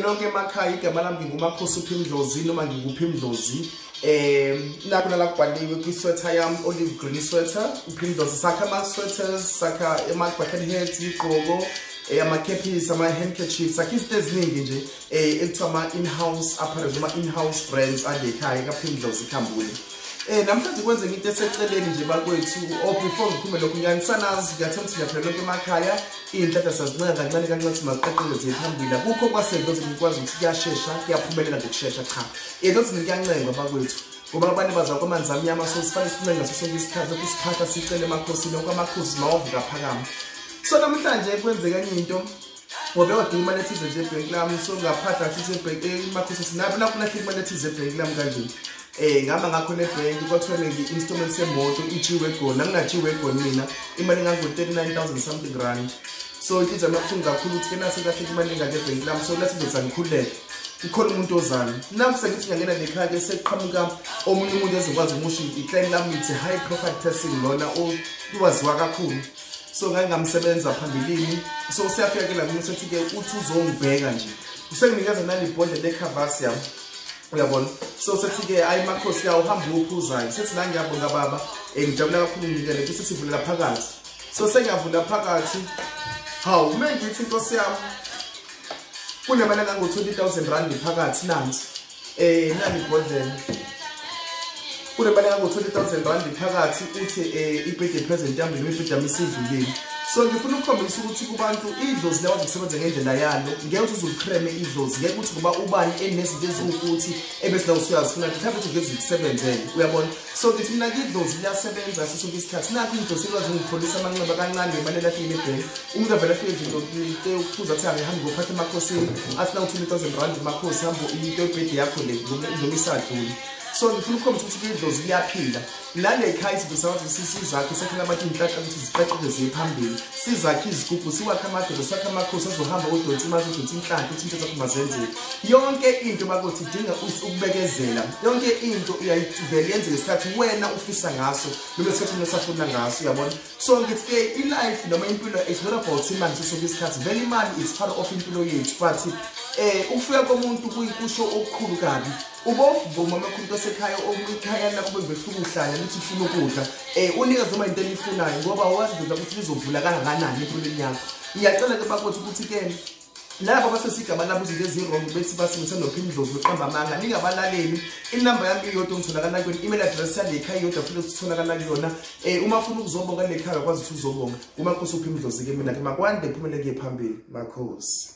lonke emakhaya igama lami nginguMakhosi uPhindlozi noma ngikuPhindlozi. Nakho nalakubhaliwe kwisweater yami olive green sweater uPhindlozi. Sakha ama sweaters, sakha ama-bucket hats, igqoko, ama-capes, ama-handkerchiefs, sakha izinto eziningi nje ekuthiwa ama-in-house apparel noma in-house brands adekhaya kaPhindlozi Khambule. Namhlanje kwenzeka into eseceleni nje bakwethu before ngiphume lokhu ngiyanisanazi ngiyathemba ukuthi ngiyaphela lonke emakhaya iy'nhlahla sazincane kancane kancane simaziqeqeleze phambili kukho kwasendothi ngikwazi ukuthi kuyashesha kuyaphumelela ngokushesha cha endothi ngiyancenga bakwethu ngoba abantu baza kwamanzi amnyama so sifane sincenga ngaso sonke isikhathi ukusiphatha sicele emakhosini okwamakhosi mawavuka phakama. So namhlanje kwenzeka enye into ngoba wadinga imali ethize nje ebhenki lami so ngaphatha ngathi ebhenki emakhosi sinabo lapho nahle imali ethize ebhenki lami kanje. Ngama ngakho nebhenki kwathiwa ngi-installment semoto i-G-Wagon angina-G-Wagon mina imali engango-39,000 something rand. So inhliziyo yami yabuhlungu kakhulu ukuthi ke nase kahle imali engale ebhenki lami so lathi ndoza ngikhululeke ukhona umuntu ozana nami sengithi ngangena nekhaya ke seqhamuka omunye umuntu ezokwazi umusho i-claim lami ithi high profile person lona owaziwa kakhulu so ngangamsebenza phambilini so siyafikela kimi sethi-ke uthi uzongibheka nje usenginikeza nalibhodlela lekhavasi yami uyabona so sethi-ke ayi makhosi yawo uhamba uphuzayo sethi la ngiyabonga baba ngijabula kakhulu nginikele ukuthi sivulela phakathi so sengiyavula phakathi hawu uma ngithi inkosi yami kunemali engango-20,000 rand phakathi nansi nani ibhodlela kunemali engango-20,000 rand phakathi uthi i-birthday present yami noma i-birthday yami isidlulile. So ngifuna ukukhombisa ukuthi kubantu idlozi lawazi ukusebenza ngendlela yalo ngeke ukuthi uzulukhreme idlozi ngeke ukuthi ngoba ubani enezinto eziwukuthi ebesila usuyazifuna mhlawumbe ukuthi ngeke zikusebenzele uyabona. So ngithi mina idlozi liyasebenza sonke isikhathi nakho idlozi likwazi ukupholisa amanxeba kancane ngemali elahlile ebhenki umuntu avela afike nje into yokuphuza athi angihambe ngophatha emakhosini athi nawu 20,000 rand emakhosi hambe into yebhedi yakho le noma isadluli. So ngifuna ukukhombisa ukuthi idlozi liyaphila nale khaya izinto sawathi sizakhe sekhona abantu inhlahla ukuthi ziqeqeze phambili sizakhe izigubhu siwakhe amadoda sakhe amakhosi azohamba odonsi mazi udonsi inhlanhla ukuthi into zakho mazenzeke yonke into bakothi idinga ukubekezela yonke into uyayivele yenze ngesikhathi wena ufisa ngaso noma isikhathi unesafuna ngaso uyabona. So ngithi ke i-life noma impilo is not about imali sonke isikhathi vele imali is part of impilo yethu but ufika komuntu kuyikusho okukhulu kabi ubovuma amakhulu asekhaya okukhaya lakho bevela uhlala ukuthi ufuna ukudla unika noma into enifunayo ngoba wazi ukuthi lizovula kangakanani empilweni yakho. Ngiyacela ke bakothi ukuthi ke labo basesigaba labo izinto ezirong bethi basebenzisa noPhindlozi beqamba amanga ningabalaleli inamba yami iyodwa ngitholakala kweni email address yale ekhaya iyodwa futhi sitholakala kuyona uma ufuna ukuzobonga le khaya kwazi ukuthi uzobonga uMakhosi uPhindlozi ke mina ke makwande phumele ke phambili Makhosi.